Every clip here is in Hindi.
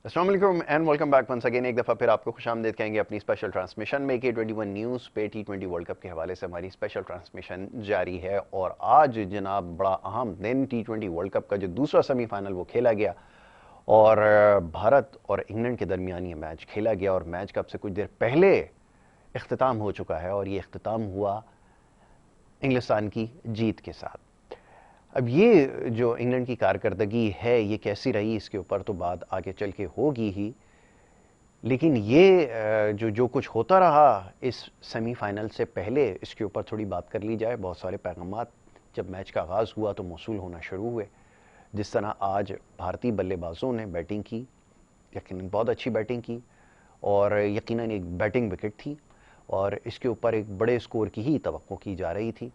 अस्सलाम वालेकुम and welcome back once again. एक दफ़ा फिर आपको खुशामदीद कहेंगे अपनी स्पेशल ट्रांसमिशन में। K21 न्यूज़ पे T20 वर्ल्ड कप के हवाले से हमारी स्पेशल ट्रांसमिशन जारी है और आज जनाब बड़ा अहम दिन T20 वर्ल्ड कप का जो दूसरा सेमीफाइनल वो खेला गया और भारत और इंग्लैंड के दरमियान ये मैच खेला गया और मैच का अब से कुछ देर पहले इख्तिताम हो चुका है और ये इख्तिताम हुआ इंग्लिस्तान की जीत के साथ। अब ये जो इंग्लैंड की कारकर्दगी है ये कैसी रही इसके ऊपर तो बात आगे चल के होगी ही, लेकिन ये जो कुछ होता रहा इस सेमीफाइनल से पहले इसके ऊपर थोड़ी बात कर ली जाए। बहुत सारे पैगामात जब मैच का आगाज़ हुआ तो मौसूल होना शुरू हुए। जिस तरह आज भारतीय बल्लेबाजों ने बैटिंग की, यकीनन बहुत अच्छी बैटिंग की और यकीनन एक बैटिंग विकेट थी और इसके ऊपर एक बड़े स्कोर की ही तवक्को की जा रही थी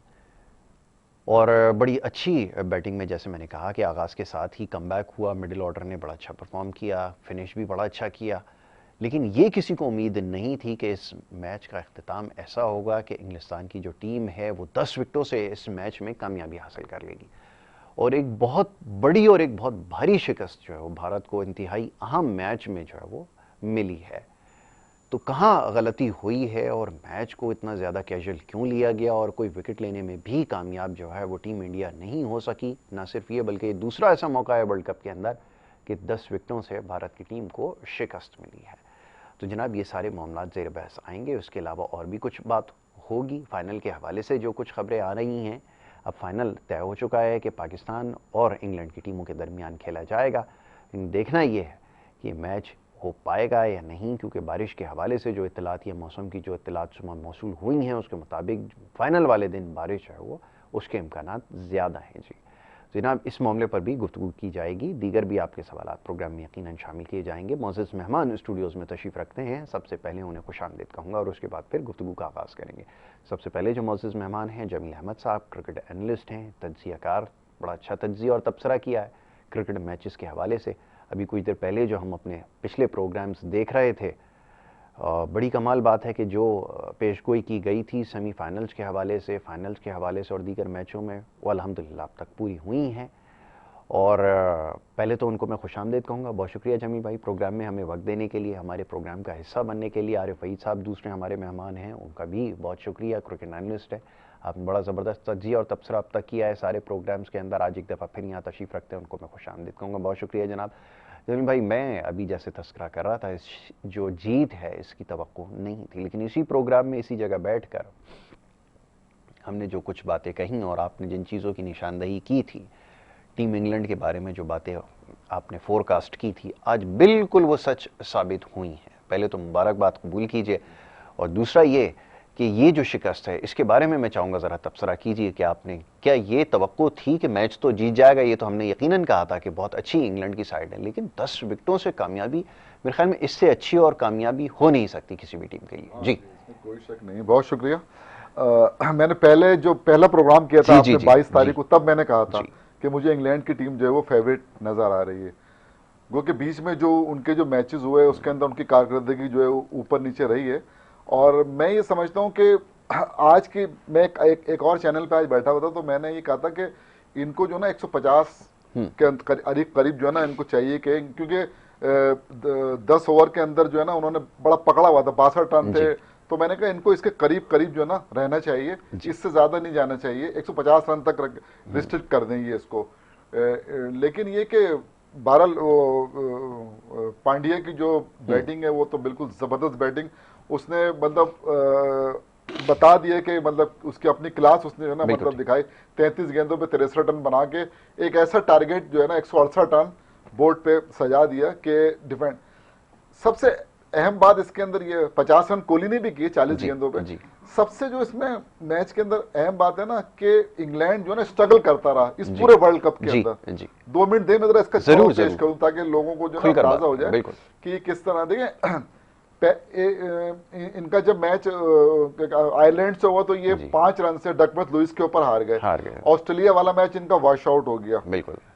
और बड़ी अच्छी बैटिंग में, जैसे मैंने कहा कि आगाज़ के साथ ही कमबैक हुआ, मिडिल ऑर्डर ने बड़ा अच्छा परफॉर्म किया, फिनिश भी बड़ा अच्छा किया। लेकिन ये किसी को उम्मीद नहीं थी कि इस मैच का इख्तिताम ऐसा होगा कि इंग्लिस्तान की जो टीम है वो 10 विकेटों से इस मैच में कामयाबी हासिल कर लेगी और एक बहुत बड़ी और एक बहुत भारी शिकस्त जो है वो भारत को इंतहाई अहम मैच में जो है वो मिली है। तो कहाँ गलती हुई है और मैच को इतना ज़्यादा कैजुअल क्यों लिया गया और कोई विकेट लेने में भी कामयाब जो है वो टीम इंडिया नहीं हो सकी। ना सिर्फ ये बल्कि दूसरा ऐसा मौका है वर्ल्ड कप के अंदर कि 10 विकेटों से भारत की टीम को शिकस्त मिली है। तो जनाब ये सारे मामला ज़ेर बहस आएंगे। उसके अलावा और भी कुछ बात होगी फाइनल के हवाले से। जो कुछ खबरें आ रही हैं, अब फाइनल तय हो चुका है कि पाकिस्तान और इंग्लैंड की टीमों के दरमियान खेला जाएगा। लेकिन देखना ये है कि मैच हो पाएगा या नहीं, क्योंकि बारिश के हवाले से जो इत्तलात या मौसम की जो इत्तलात मौसूल हुई हैं उसके मुताबिक फाइनल वाले दिन बारिश है वो उसके इम्कानात ज़्यादा हैं। जी जनाब, इस मामले पर भी गुफ्तगू की जाएगी। दीगर भी आपके सवाल प्रोग्राम में यकीनन शामिल किए जाएंगे। मोअज़्ज़ज़ मेहमान स्टूडियोज़ में तशरीफ़ रखते हैं। सबसे पहले उन्हें खुशामदीद कहूँगा और उसके बाद फिर गुफ्तगू का आगाज़ करेंगे। सबसे पहले जो मोअज़्ज़ज़ मेहमान हैं जमील अहमद साहब, क्रिकेट एनालिस्ट हैं, तज्ज़ियाकार, बड़ा अच्छा तज्ज़िया और तबसरा किया है क्रिकेट मैचेस के हवाले से। अभी कुछ देर पहले जो हम अपने पिछले प्रोग्राम्स देख रहे थे, बड़ी कमाल बात है कि जो पेशगोई की गई थी सेमीफाइनल्स के हवाले से, फाइनल्स के हवाले से और दीगर मैचों में, वो अल्हम्दुलिल्लाह अब तक पूरी हुई हैं। और पहले तो उनको मैं खुशामदीद कहूँगा। बहुत शुक्रिया जमील भाई प्रोग्राम में हमें वक्त देने के लिए, हमारे प्रोग्राम का हिस्सा बनने के लिए। आरिफ वहीद साहब दूसरे हमारे मेहमान हैं, उनका भी बहुत शुक्रिया, क्रिकेट एनालिस्ट है। आपने बड़ा ज़बरदस्त तज्ज़िया और तबसरा अब तक किया है सारे प्रोग्राम्स के अंदर। आज एक दफ़ा फिर यहाँ तशरीफ़ रखते हैं, उनको मैं खुशामदीद कहूँगा। बहुत शुक्रिया जनाब। जमील भाई, मैं अभी जैसे तस्करा कर रहा था, इस जो जीत है इसकी तवक्को नहीं थी, लेकिन इसी प्रोग्राम में इसी जगह बैठ कर हमने जो कुछ बातें कहीं और आपने जिन चीज़ों की निशानदही की थी, टीम इंग्लैंड के बारे में जो बातें आपने फोरकास्ट की थी, आज बिल्कुल वो सच साबित हुई हैं। पहले तो मुबारकबाद कबूल कीजिए और दूसरा ये कि ये जो शिकस्त है इसके बारे में मैं चाहूँगा ज़रा तबसरा कीजिए कि आपने क्या ये तवक्को थी कि मैच तो जीत जाएगा, ये तो हमने यकीनन कहा था कि बहुत अच्छी इंग्लैंड की साइड है, लेकिन 10 विकेटों से कामयाबी मेरे ख्याल में इससे अच्छी और कामयाबी हो नहीं सकती किसी भी टीम के लिए। जी कोई शक नहीं, बहुत शुक्रिया। मैंने पहले जो पहला प्रोग्राम किया था जी जी आपने जी 22 जी तारीख को, तब मैंने कहा था जी कि मुझे इंग्लैंड की टीम जो है वो फेवरेट नज़र आ रही है। क्योंकि बीच में जो उनके जो मैचेस हुए उसके अंदर उनकी कारकर्दगी जो है वो ऊपर नीचे रही है। और मैं ये समझता हूँ कि आज की मैं एक और चैनल पे आज बैठा हुआ था, तो मैंने ये कहा था कि इनको जो ना 150 के करीब जो है ना इनको चाहिए कि, क्योंकि 10 ओवर के अंदर जो है ना उन्होंने बड़ा पकड़ा हुआ था, 62 रन थे। तो मैंने कहा इनको इसके करीब करीब जो है ना रहना चाहिए, इससे ज्यादा नहीं जाना चाहिए। 150 रन तक रिस्ट्रिक्ट कर देंगे इसको। लेकिन ये कि बहरहाल पांड्या की जो बैटिंग है वो तो बिल्कुल जबरदस्त बैटिंग, उसने मतलब बता दिया कि मतलब उसकी अपनी क्लास उसने जो है ना मतलब दिखाई। 33 गेंदों पे 63 रन बना के एक ऐसा टारगेट जो है ना 168 रन बोर्ड पे सजा दिया कि डिफेंड। सबसे अहम बात इसके अंदर ये 50 रन कोहली ने भी किए 40 गेंदों पे। सबसे जो इसमें मैच के अंदर अहम बात है ना कि इंग्लैंड जो है ना स्ट्रगल करता रहा इस पूरे वर्ल्ड कप के अंदर। 2 मिनट दे मैं जरा इसका जवाब पेश करूं ताकि लोगों को जो है अंदाजा हो जाए कि किस तरह। देखिए इनका जब मैच आयरलैंड से हुआ तो ये 5 रन से डकवर्थ लुइस के ऊपर हार गए। ऑस्ट्रेलिया वाला मैच इनका वॉश आउट हो गया।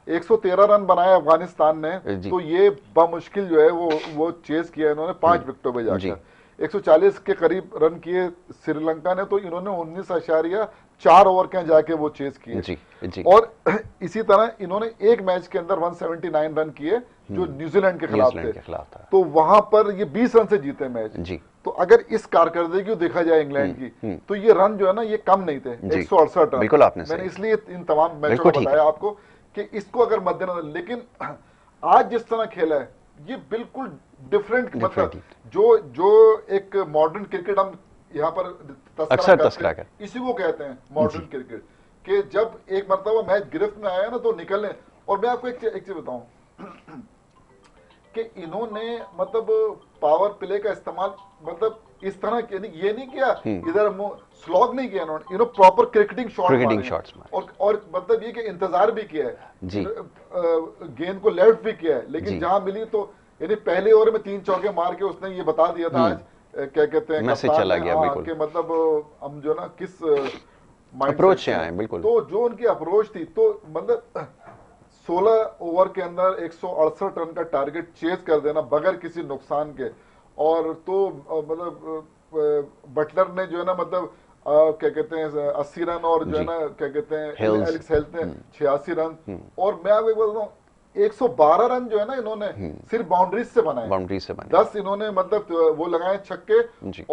113 रन बनाए अफगानिस्तान ने, तो ये बमुश्किल जो है वो चेस किया इन्होंने 5 विकेटों पे जाकर। 140 के करीब रन किए श्रीलंका ने, तो इन्होंने 19.4 ओवर के जाके वो चेस किए। जी जी। और इसी तरह इन्होंने एक मैच के अंदर 179 रन किए जो न्यूजीलैंड के खिलाफ थे, था। तो वहां पर ये 20 रन से जीते मैच। जी। तो अगर इस कारकर्दगी को देखा जाए इंग्लैंड की, तो ये रन जो है ना ये कम नहीं थे, 168 रन। बिल्कुल आपने मैंने इसलिए इन तमाम मैचों को बताया आपको कि इसको अगर मद्देनजर, लेकिन आज जिस तरह खेला है ये बिल्कुल डिफरेंट, मतलब जो एक मॉडर्न क्रिकेट हम यहाँ पर अक्सर तस्करा कर, इसी को कहते हैं मॉडर्न क्रिकेट, कि जब एक मरतबा मैच गिरफ्त में आया ना तो निकलने। और मैं आपको एक चीज बताऊं कि इन्होंने मतलब पावर प्ले का इस्तेमाल मतलब इस तरह ये नहीं किया, इधर स्लॉग नहीं किया इन्होंने, प्रॉपर क्रिकेटिंग शॉट्स और मतलब ये कि इंतजार भी किया है, गेंद को लेफ्ट भी किया है, लेकिन जहां मिली तो यानी पहले ओवर में 3 चौके मार के उसने ये बता दिया था आज क्या कहते हैं मैसेज चला गया बिल्कुल कि मतलब हम जो ना किस अप्रोच से आए। बिल्कुल। तो जो उनकी अप्रोच थी, तो मतलब 16 ओवर के अंदर 168 रन का टारगेट चेज कर देना बगैर किसी नुकसान के, और तो मतलब बटलर ने जो है ना मतलब क्या कहते हैं 80 रन, और जो है ना क्या कहते हैं एलेक्स हेल्थ ने 86 रन, और मैं आपको बोल रहा हूँ 112 रन जो है ना इन्होंने सिर्फ बाउंड्रीज से बनाए, 10 इन्होंने मतलब वो लगाए छक्के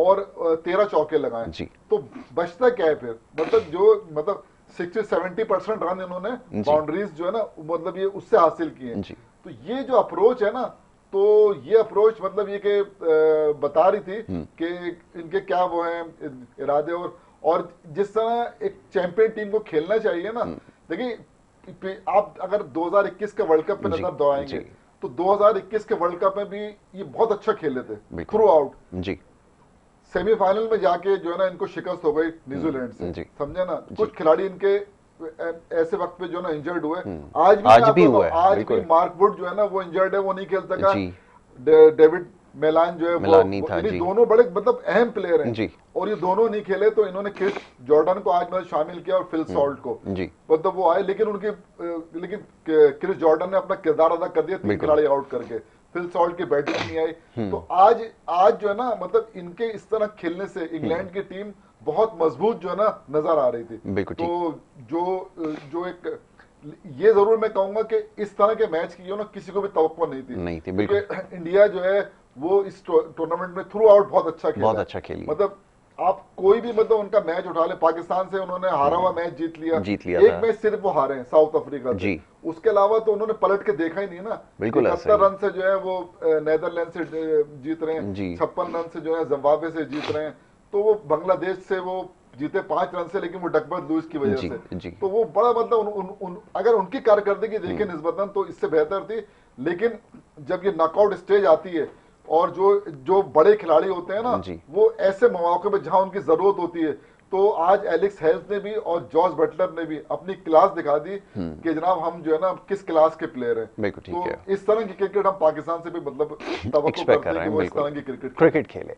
और 13 चौके लगाए। तो बचता क्या है फिर, मतलब जो मतलब 60-70% रन इन्होंने बाउंड्रीज जो है ना मतलब ये उससे हासिल किए। तो ये जो अप्रोच है ना, तो ये अप्रोच मतलब ये कि बता रही थी कि इनके क्या वो है इरादे, और जिस तरह एक चैंपियन टीम को खेलना चाहिए ना। देखिए आप अगर 2021 के वर्ल्ड कप पे नजर दौड़ाएंगे तो 2021 के वर्ल्ड कप में भी ये बहुत अच्छा खेले थे थ्रू आउट जी। सेमीफाइनल में जाके जो है ना इनको शिकस्त हो गई न्यूजीलैंड से, समझे ना। कुछ खिलाड़ी इनके ऐसे वक्त पे जो ना इंजर्ड हुए, आज भी हुआ है, आज भी मार्क वुड जो है ना वो इंजर्ड है, वो नहीं खेल सका। डेविड मेलान जो है वो दोनों बड़े मतलब अहम प्लेयर हैं और ये दोनों नहीं खेले, तो इन्होंने क्रिस जॉर्डन को आज मतलब शामिल किया और फिल सॉल्ट को, मतलब वो आए, लेकिन क्रिस जॉर्डन ने अपना किरदार अदा कर दिया 3 खिलाड़ी आउट करके, फिल सॉल्ट की बैटिंग नहीं आई। तो आज जो है ना मतलब इनके इस तरह खेलने से इंग्लैंड की टीम बहुत मजबूत जो है ना नजर आ रही थी। तो जो एक ये जरूर मैं कहूंगा कि इस तरह के मैच की जो ना किसी को भी तवक्को नहीं थी बिल्कुल। इंडिया जो है वो इस टूर्नामेंट में थ्रू आउट बहुत अच्छा खेली, मतलब आप कोई भी मतलब उनका मैच उठा ले, पाकिस्तान से उन्होंने हारा हुआ मैच जीत लिया एक मैच सिर्फ वो हारे हैं साउथ अफ्रीका से, उसके अलावा तो उन्होंने पलट के देखा ही नहीं ना। 71 रन से जो है वो नेदरलैंड से जीत रहे हैं, 56 रन से जो है जिम्बाब्वे से जीत रहे हैं, तो वो बांग्लादेश से वो जीते 5 रन से, लेकिन वो डकवर्थ लुईस की वजह से, तो वो बड़ा मतलब अगर उनकी कारकर्दगी देखें निस्बतन तो इससे बेहतर थी। लेकिन जब ये नॉकआउट स्टेज आती है और जो बड़े खिलाड़ी होते हैं ना वो ऐसे मौके पे जहां उनकी जरूरत होती है, तो आज एलेक्स हेल्थ ने भी और जॉर्ज बटलर ने भी अपनी क्लास दिखा दी कि जनाब हम जो है ना किस क्लास के प्लेयर हैं। तो इस तरह की क्रिकेट हम पाकिस्तान से भी मतलब तवक्को करते हैं कि वो इस तरह की क्रिकेट खेले।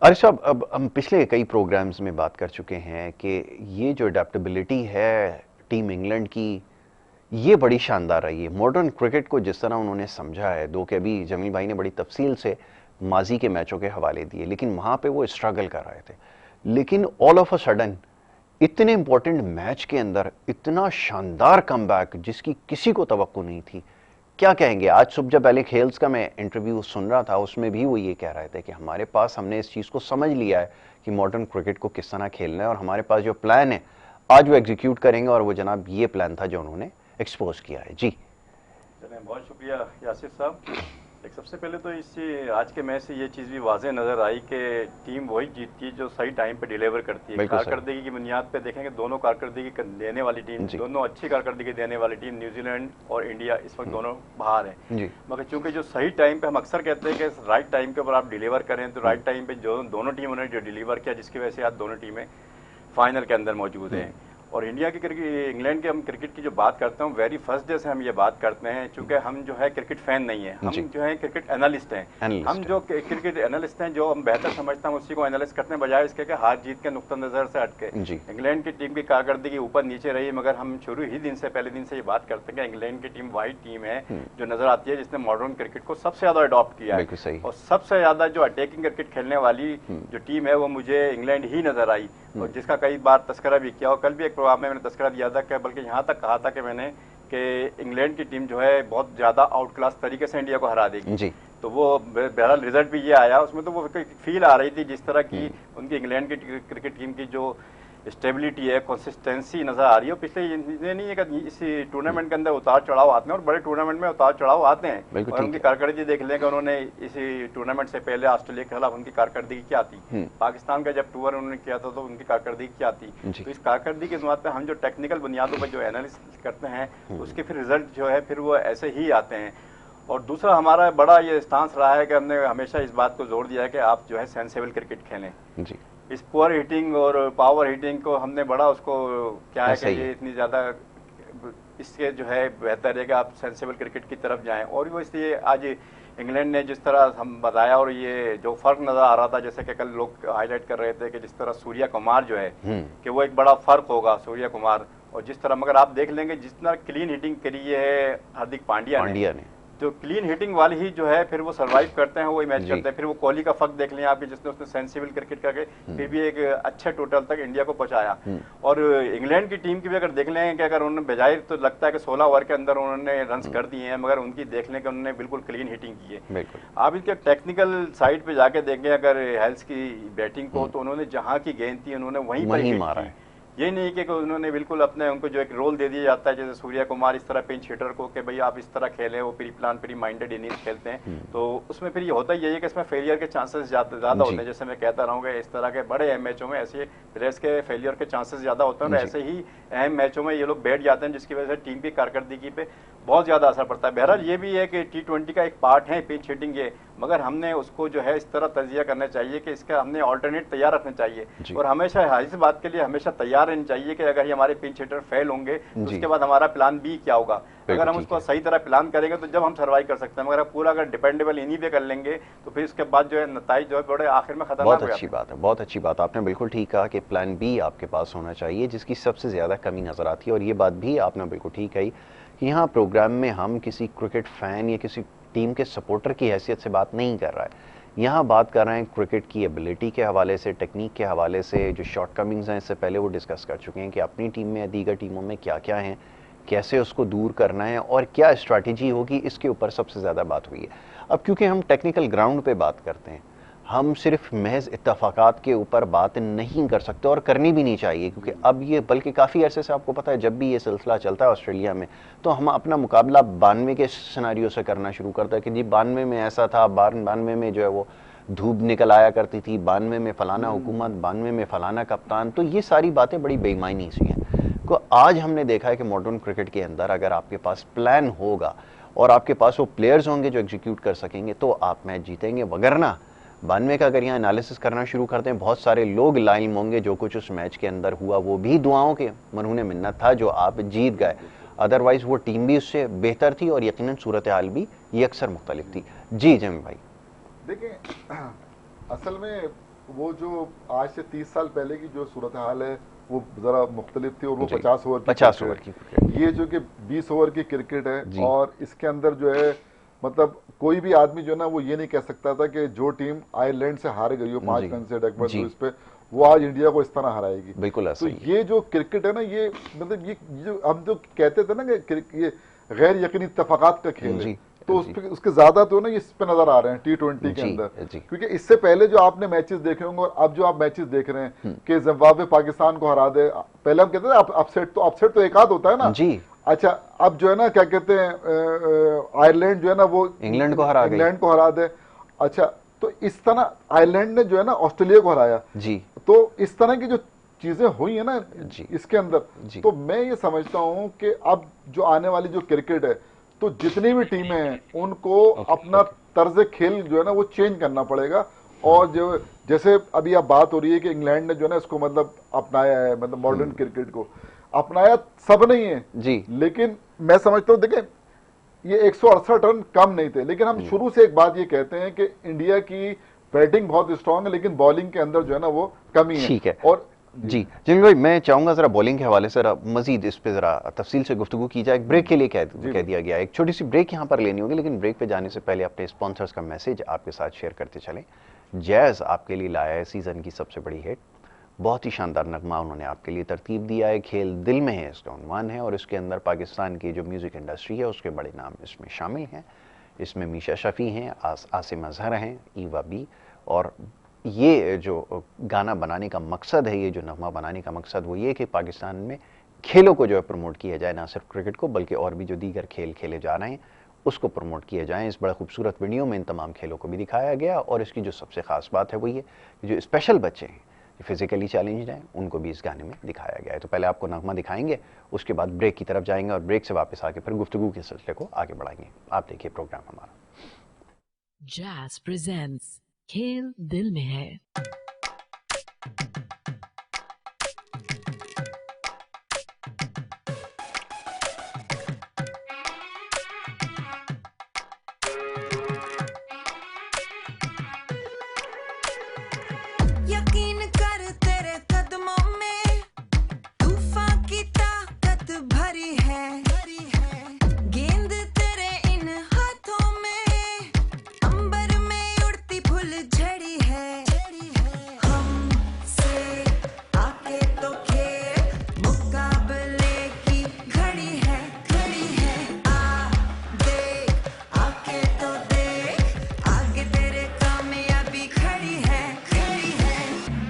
अरे साहब, अब हम पिछले कई प्रोग्राम्स में बात कर चुके हैं कि ये जो अडेप्टेबिलिटी है टीम इंग्लैंड की, ये बड़ी शानदार रही है। मॉडर्न क्रिकेट को जिस तरह उन्होंने समझा है, दो कि अभी जमील भाई ने बड़ी तफसील से माजी के मैचों के हवाले दिए, लेकिन वहाँ पे वो स्ट्रगल कर रहे थे, लेकिन ऑल ऑफ अ सडन इतने इंपॉर्टेंट मैच के अंदर इतना शानदार कमबैक जिसकी किसी को तवक्को नहीं थी। क्या कहेंगे? आज सुबह जब एलेक्स हेल्थ का मैं इंटरव्यू सुन रहा था, उसमें भी वो ये कह रहे थे कि हमारे पास, हमने इस चीज़ को समझ लिया है कि मॉडर्न क्रिकेट को किस तरह खेलना है, और हमारे पास जो प्लान है आज वो एग्जीक्यूट करेंगे, और वो जनाब ये प्लान था जो उन्होंने एक्सपोज किया है। जी बहुत शुक्रिया यासिर साहब। एक सबसे पहले तो इससे आज के मैच से ये चीज़ भी वाज़ेह नज़र आई कि टीम वही जीतती है जो सही टाइम पे डिलीवर करती है। कारकर्दगी की बुनियाद पे देखेंगे दोनों कारकर्दगी देने वाली टीम, दोनों अच्छी कारकर्दगी देने वाली टीम न्यूजीलैंड और इंडिया इस वक्त दोनों बाहर हैं, मगर चूंकि जो सही टाइम पे, हम अक्सर कहते हैं कि राइट टाइम के ऊपर आप डिलीवर करें, तो राइट टाइम पे जो दोनों टीमों ने जो डिलीवर किया, जिसकी वजह से आज दोनों टीमें फाइनल के अंदर मौजूद हैं। और इंडिया की क्रिकेट, इंग्लैंड के हम क्रिकेट की जो बात करते हैं वेरी फर्स्ट डे से हम ये बात करते हैं, चूंकि हम जो है क्रिकेट फैन नहीं है, हम जो है क्रिकेट एनालिस्ट हैं। हम जो क्रिकेट एनालिस्ट हैं, जो हम बेहतर समझते हैं उसी को एनालिस्ट करते हैं, बजाय इसके कि हार जीत के नुक्ता नज़र से हटके। इंग्लैंड की टीम की कारकर्दगी ऊपर नीचे रही, मगर हम शुरू ही दिन से, पहले दिन से ये बात करते हैं कि इंग्लैंड की टीम वही टीम है जो नजर आती है जिसने मॉडर्न क्रिकेट को सबसे ज्यादा अडॉप्ट किया है, और सबसे ज्यादा जो अटैकिंग क्रिकेट खेलने वाली जो टीम है वो मुझे इंग्लैंड ही नजर आई, और जिसका कई बार तस्करा भी किया, और कल भी एक प्रोग्राम में मैंने तस्करा दिया था कि बल्कि यहाँ तक कहा था कि मैंने कि इंग्लैंड की टीम जो है बहुत ज़्यादा आउट क्लास तरीके से इंडिया को हरा देगी जी। तो वो बहरहाल रिजल्ट भी ये आया, उसमें तो वो फील आ रही थी जिस तरह की उनकी इंग्लैंड की क्रिकेट टीम की जो स्टेबिलिटी है, कंसिस्टेंसी नजर आ रही है। पिछले ये नहीं है कि इस टूर्नामेंट के अंदर उतार चढ़ाव आते हैं, और बड़े टूर्नामेंट में उतार चढ़ाव आते हैं, और उनकी कारकर्दगी देख लें कि उन्होंने इस टूर्नामेंट से पहले ऑस्ट्रेलिया के खिलाफ उनकी कारकर्दगी क्या थी, पाकिस्तान का जब टूर उन्होंने किया था तो उनकी कारकर्दगी क्या थी। तो इस कारकर्दगी के बात पे हम जो टेक्निकल बुनियादों पर जो एनालिसिस करते हैं उसके फिर रिजल्ट जो है फिर वो ऐसे ही आते हैं। और दूसरा हमारा बड़ा ये स्टांस रहा है कि हमने हमेशा इस बात को जोर दिया है कि आप जो है सेंसेबल क्रिकेट खेलें जी। इस पुअर हिटिंग और पावर हिटिंग को हमने बड़ा उसको क्या है कि ये इतनी ज़्यादा, इसके जो है बेहतर है कि आप सेंसेबल क्रिकेट की तरफ जाएं। और वो इसलिए आज इंग्लैंड ने जिस तरह हम बताया, और ये जो फर्क नज़र आ रहा था, जैसे कि कल लोग हाईलाइट कर रहे थे कि जिस तरह सूर्या कुमार जो है कि वो एक बड़ा फ़र्क होगा सूर्या कुमार, और जिस तरह मगर आप देख लेंगे जिस तरह क्लीन हिटिंग करी है हार्दिक पांड्या ने तो क्लीन हिटिंग वाले ही जो है फिर वो सरवाइव करते हैं, वही मैच करते हैं। फिर वो कोहली का फर्क देख लें आपके, जिसने उसने सेंसिबल क्रिकेट करके फिर भी एक अच्छे टोटल तक इंडिया को पहुंचाया। और इंग्लैंड की टीम की भी अगर देख लें कि अगर उन्होंने बजाय तो लगता है कि 16 ओवर के अंदर उन्होंने रन्स कर दिए हैं, मगर उनकी देख लें कि उन्होंने बिल्कुल क्लीन हिटिंग की है। आप इसके टेक्निकल साइड पे जाके देखें अगर हेल्स की बैटिंग को, तो उन्होंने जहाँ की गेंद थी उन्होंने वहीं पर मारा है। ये नहीं कि उन्होंने बिल्कुल अपने उनको जो एक रोल दे दिया जाता है, जैसे सूर्या कुमार इस तरह पिंच हिटर को कि भाई आप इस तरह खेलें, वो pre plan pre minded innings खेलते हैं, तो उसमें फिर ये होता ही है कि इसमें फेलियर के चांसेस ज़्यादा होते हैं। जैसे मैं कहता रहा हूँ कि इस तरह के बड़े अहम मैचों में ऐसे प्लेयर्स के फेलियर के चांसेस ज़्यादा होते हैं, और ऐसे ही अहम मैचों में ये लोग बैठ जाते हैं, जिसकी वजह से टीम की कारकर्दगी पे बहुत ज़्यादा असर पड़ता है। बहरहाल ये भी है कि T20 का एक पार्ट है पिच हिटिंग ये, मगर हमने उसको जो है इस तरह तजिया करना चाहिए कि इसका हमने ऑल्टरनेट तैयार रखना चाहिए, और हमेशा इस बात के लिए हमेशा तैयार रहनी चाहिए कि अगर हमारे पिंच हिटर फेल होंगे तो उसके बाद हमारा प्लान बी क्या होगा। अगर हम उसको सही तरह प्लान करेंगे तो जब हम सर्वाइव कर सकते हैं, मगर पूरा अगर डिपेंडेबल इन्हीं पे कर लेंगे तो फिर उसके बाद जो है नतीजे जो है बड़े आखिर में खतरनाक हो जाते हैं। बहुत अच्छी बात है, बहुत अच्छी बात, आपने बिल्कुल ठीक कहा कि प्लान बी आपके पास होना चाहिए, जिसकी सबसे ज़्यादा कमी नज़र आती है। और ये बात भी आपने बिल्कुल ठीक कही कि यहाँ प्रोग्राम में हम किसी क्रिकेट फ़ैन या किसी टीम के सपोर्टर की हैसियत से बात नहीं कर रहा है, यहाँ बात कर रहे हैं क्रिकेट की एबिलिटी के हवाले से, टेक्निक के हवाले से। जो शॉर्टकमिंग्स हैं इससे पहले वो डिस्कस कर चुके हैं कि अपनी टीम में या दीगर टीमों में क्या क्या हैं, कैसे उसको दूर करना है और क्या स्ट्रैटेजी होगी, इसके ऊपर सबसे ज़्यादा बात हुई है। अब क्योंकि हम टेक्निकल ग्राउंड पे बात करते हैं, हम सिर्फ महज इत्तफाकात के ऊपर बात नहीं कर सकते और करनी भी नहीं चाहिए, क्योंकि अब ये बल्कि काफ़ी अरसे से आपको पता है जब भी ये सिलसिला चलता है ऑस्ट्रेलिया में, तो हम अपना मुकाबला 92 के सिनेरियो से करना शुरू करते हैं कि जी 92 में ऐसा था, 92 में जो है वो धूप निकल आया करती थी, 92 में फलाना हुकूमत, 92 में फलाना कप्तान। तो ये सारी बातें बड़ी बेईमानी सी हैं। तो आज हमने देखा है कि मॉडर्न क्रिकेट के अंदर अगर आपके पास प्लान होगा और आपके पास वो प्लेयर्स होंगे जो एग्जीक्यूट कर सकेंगे तो आप मैच जीतेंगे। वगरना 92 का अगर यहाँ एनालिसिस करना शुरू करते हैं, बहुत सारे लोग लाइम होंगे जो कुछ उस मैच के अंदर हुआ वो भी दुआओं के मरहूने मिन्नत था जो आप जीत गए, अदरवाइज वो टीम भी उससे बेहतर थी और यकीनन सूरत हाल भी ये अक्सर मुख्तलिफ थी। जी जमी भाई, देखिए असल में वो जो आज से 30 साल पहले की जो सूरत हाल है वो ज़रा मुख्तलिफ थी, और वो 50 ओवर की ये जो कि 20 ओवर की क्रिकेट है, और इसके अंदर जो है मतलब कोई भी आदमी जो है ना वो ये नहीं कह सकता था कि जो टीम आयरलैंड से हार गई हो 5 रन से डकवर्थ लुईस पे, वो आज इंडिया को इस तरह हराएगी। बिल्कुल। तो ये जो क्रिकेट है ना, ये मतलब ये जो हम जो कहते थे ना कि ये गैर यकीनी इत्तेफाकात का खेल है, तो उसके ज्यादा तो ना इस पे नजर आ रहे हैं T20 के अंदर, क्योंकि इससे पहले जो आपने मैचेस देखे होंगे और अब जो आप मैचेस देख रहे हैं कि जिम्बाब्वे पाकिस्तान को हरा दे, पहले हम कहते थे अपसेट तो एक आध होता है ना जी। अच्छा, अब जो है ना क्या कहते हैं आयरलैंड जो है ना वो इंग्लैंड को हरा दे। अच्छा, तो इस तरह आयरलैंड ने जो है ना ऑस्ट्रेलिया को हराया जी। तो इस तरह की जो चीजें हुई है ना जी इसके अंदर, तो मैं ये समझता हूं कि अब जो आने वाली जो क्रिकेट है, तो जितनी भी टीमें हैं उनको अपना तर्ज खेल जो है ना वो चेंज करना पड़ेगा, और जो जैसे अभी आप बात हो रही है कि इंग्लैंड ने जो है ना इसको मतलब अपनाया है, मतलब मॉडर्न क्रिकेट को अपनाया सब नहीं है जी, लेकिन मैं समझता हूँ, देखें ये 168 रन कम नहीं थे, लेकिन हम शुरू से एक बात ये कहते हैं कि इंडिया की बैटिंग बहुत स्ट्रांग है लेकिन बॉलिंग के अंदर जो है ना वो कमी है। ठीक है। और जी जमील भाई, मैं चाहूंगा जरा बॉलिंग के हवाले से मजीद इस पे जरा तफसील से गुफ्तगू की जाए। ब्रेक के लिए कह दिया गया है, एक छोटी सी ब्रेक यहाँ पर लेनी होगी, लेकिन ब्रेक पे जाने से पहले अपने स्पॉन्सर्स का मैसेज आपके साथ शेयर करते चलें। जैज़ आपके लिए लाया है सीजन की सबसे बड़ी हिट, बहुत ही शानदार नगमा उन्होंने आपके लिए तरतीब दिया है, खेल दिल में है इसका उन्वान है, और इसके अंदर पाकिस्तान की जो म्यूज़िक इंडस्ट्री है उसके बड़े नाम इसमें शामिल हैं। इसमें मीशा शफ़ी हैं, आसिम अजहर हैं, ईवा बी, और ये जो गाना बनाने का मकसद है, ये जो नगमा बनाने का मकसद वो ये कि पाकिस्तान में खेलों को जो है प्रमोट किया जाए, ना सिर्फ क्रिकेट को बल्कि और भी जो दीगर खेल खेले जा रहे हैं उसको प्रमोट किया जाए। इस बड़ा खूबसूरत वीडियो में इन तमाम खेलों को भी दिखाया गया, और इसकी जो सबसे ख़ास बात है वो ये कि जो स्पेशल बच्चे हैं, फिजिकली चैलेंज्ड हैं, उनको भी इस गाने में दिखाया गया है। तो पहले आपको नगमा दिखाएंगे, उसके बाद ब्रेक की तरफ जाएंगे, और ब्रेक से वापस आके फिर गुफ्तगू के सिलसिले को आगे बढ़ाएंगे। आप देखिए प्रोग्राम हमारा। जैज़ प्रेजेंट्स खेल दिल में है। यकीन कर तेरे कदमों में तूफान की ताकत भरी है, गेंद तेरे इन हाथों में अंबर में उड़ती फूल झड़ी है। हमसे आके तो खेल, मुकाबले की घड़ी है। आ देख आके तो देख, आगे तेरे कामयाबी खड़ी है।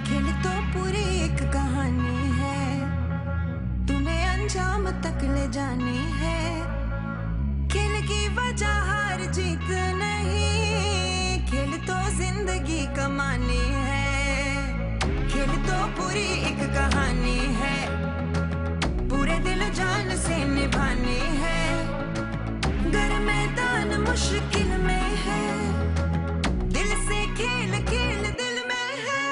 खेल तो पूरी एक कहानी है, तूने अंजाम तक ले जानी है। खेल की वजह हार जीत नहीं, खेल तो जिंदगी कमानी है। खेल तो पूरी एक कहानी है, पूरे दिल जान से निभानी है। गर मैदान मुश्किल में है, दिल से खेल खेल दिल में है।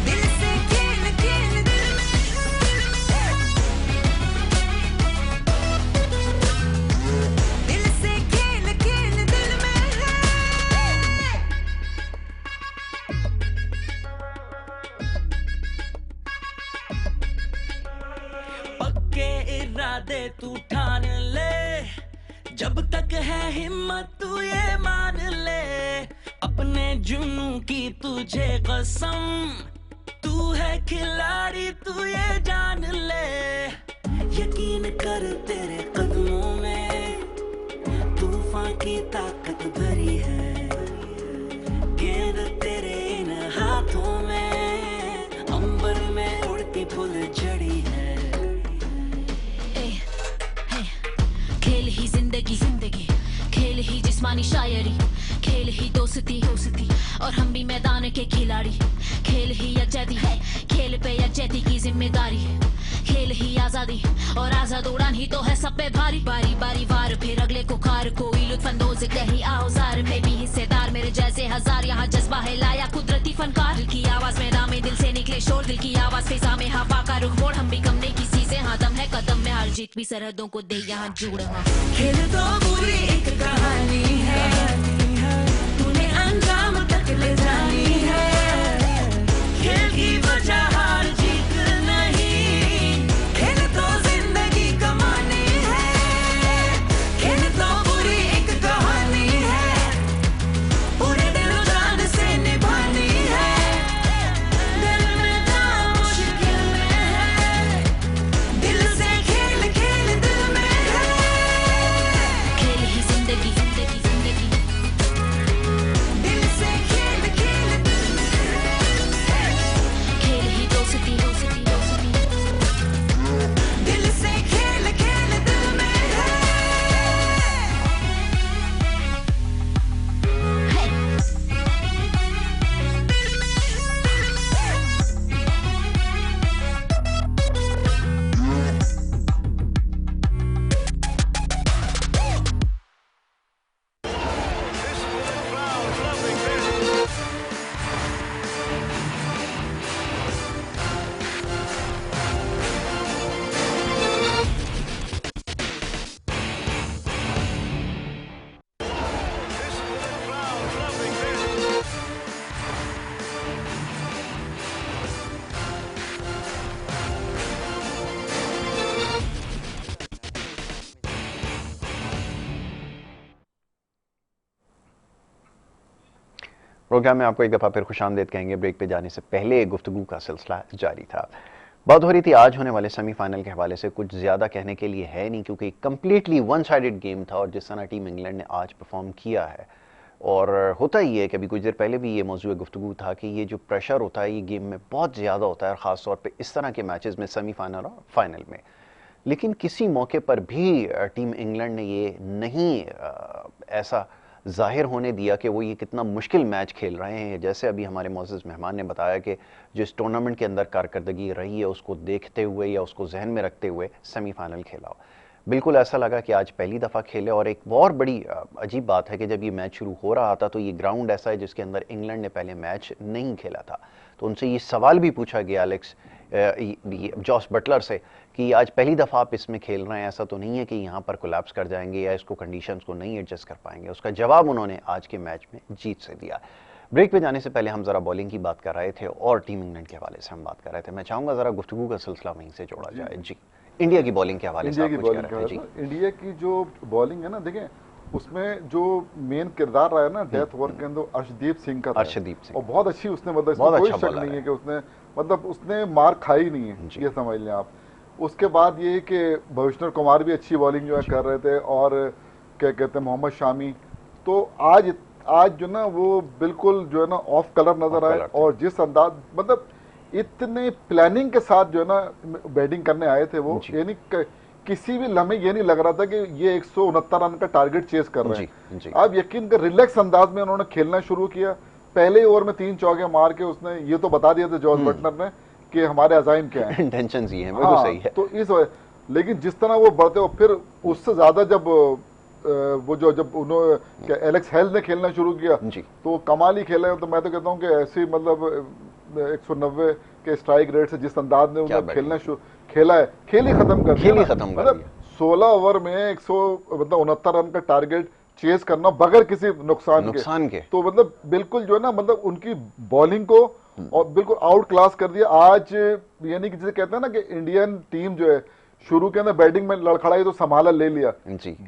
दिल से खेल खेल दिल में है। दिल से खेल खेल दिल में है। पक्के इरादे तू ठान ले, जब तक है हिम्मत तू ये मान ले। अपने जुनू की तुझे कसम, तू है खिलाड़ी तू ये जान ले। यकीन कर तेरे कदमों में तूफान की ताकत भरी है, गेंद तेरे इन हाथों में अंबर में उड़ती फूल झड़ी है। खेल ही जिंदगी, खेल ही जिस्मानी शायरी, खेल ही दोस्ती, और हम भी मैदान के खिलाड़ी। खेल ही यकजहती है, खेल पे यकजहती की जिम्मेदारी। खेल ही आजादी, और आजाद उड़ान ही तो है सब पे भारी। बारी बारी वार फिर अगले को कार, कोई लुत्फानंदोज़ कहीं औजार में भी हिस्सेदार मेरे जैसे हजार। यहाँ जज्बा है लाया कुदरती फनकार, दिल की आवाज में नामे दिल से निकले शोर, दिल की आवाज फिजा में हवा का रुख मोड़। हम भी कम नहीं किसी से, हाँ दम है कदम में, हार जीत भी सरहदों को दे यहाँ जुड़। खेल तो पूरी एक कहानी है, तूने अंजाम तक ले जानी है। खेल की वजह हार जीत नहीं, खेल तो जिंदगी कमानी है। खेल तो पूरी एक कहानी है, पूरे दिल जान से निभानी है। दिल में काम मुश्किल में है, दिल से खेल खेल दिल में है। खेल ही जिंदगी, दिल से खेल खेल दिल में प्रोग्राम में आपको एक दफ़ा फिर खुशामदीद कहेंगे। ब्रेक पे जाने से पहले गुफ्तगू का सिलसिला जारी था। बात हो रही थी आज होने वाले सेमीफाइनल के हवाले से। कुछ ज़्यादा कहने के लिए है नहीं, क्योंकि कंप्लीटली वन साइडेड गेम था और जिस तरह टीम इंग्लैंड ने आज परफॉर्म किया है, और होता ही है कि अभी कुछ देर पहले भी ये मौजूद गुफ्तगू था कि ये जो प्रेशर होता है ये गेम में बहुत ज़्यादा होता है, और ख़ास तौर पे इस तरह के मैचेस में, सेमीफाइनल और फाइनल में। लेकिन किसी मौके पर भी टीम इंग्लैंड ने ये नहीं ऐसा ज़ाहिर होने दिया कि वो ये कितना मुश्किल मैच खेल रहे हैं। जैसे अभी हमारे मोअज़्ज़ज़ मेहमान ने बताया कि जो इस टूर्नामेंट के अंदर कारकर्दगी रही है उसको देखते हुए या उसको जहन में रखते हुए सेमीफाइनल खेला हो। बिल्कुल ऐसा लगा कि आज पहली दफ़ा खेले। और एक और बड़ी अजीब बात है कि जब ये मैच शुरू हो रहा था तो ये ग्राउंड ऐसा है जिसके अंदर इंग्लैंड ने पहले मैच नहीं खेला था। तो उनसे ये सवाल भी पूछा गया जॉस बटलर से कि आज पहली दफ़ा आप इसमें खेल रहे हैं, ऐसा तो नहीं है कि यहाँ पर कोलैप्स कर जाएंगे या इसको कंडीशंस को नहीं एडजस्ट कर पाएंगे। उसका जवाब उन्होंने आज के मैच में जीत से दिया। ब्रेक पे जाने से पहले हम ज़रा बॉलिंग की बात कर रहे थे और टीम इंग्लैंड के हवाले से हम बात कर रहे थे। मैं चाहूँगा ज़रा गुफ्तगू का सिलसिला वहीं से जोड़ा जाए। जी, इंडिया की बॉलिंग के हवाले से इंडिया की जो बॉलिंग है ना, देखें उसमें जो मेन किरदार रहा है ना डेथ ओवर के अंदर अर्शदीप सिंह का, अर्शदीप सिंह, और बहुत अच्छी उसने, मतलब इसमें कोई शक नहीं है कि उसने, मतलब उसने मार खाई नहीं है, ये समझ लें आप। उसके बाद ये कि भुवनेश्वर कुमार भी अच्छी बॉलिंग जो है कर रहे थे, और क्या कहते हैं मोहम्मद शामी, तो आज जो ना वो बिल्कुल जो है ना ऑफ कलर नजर आए। और जिस अंदाज, मतलब इतने प्लानिंग के साथ जो है ना बैटिंग करने आए थे वो, यानी किसी भी लम्हे ये नहीं लग रहा था कि ये 169 रन का टारगेट चेस कर रहे हैं। अब यकीन कर रिलैक्स अंदाज में उन्होंने खेलना शुरू किया। पहले ओवर में 3 चौके मार के उसने ये तो बता दिया था जॉस बटलर ने कि हमारे अजाइम क्या है, इंटेंशंस ही हैं। बिल्कुल सही है। तो इस वजह, लेकिन जिस तरह वो बढ़ते, और फिर उससे ज्यादा जब जब उन्होंने एलेक्स हेल ने खेलना शुरू किया तो कमाल ही खेला है। तो मैं तो कहता हूँ कि ऐसी, मतलब 190 के स्ट्राइक रेट से जिस अंदाज में उन्होंने खेलना खेला है, खेल ही खत्म कर दिया। मतलब 16 ओवर में 169 रन का टारगेट चेस करना बगैर किसी नुकसान के, तो मतलब बिल्कुल जो है ना, मतलब उनकी बॉलिंग को और बिल्कुल आउट क्लास कर दिया आज। यानी कि जिसे कहते हैं ना कि इंडियन टीम जो है शुरू के अंदर बैटिंग में लड़खड़ाई तो संभाला ले लिया,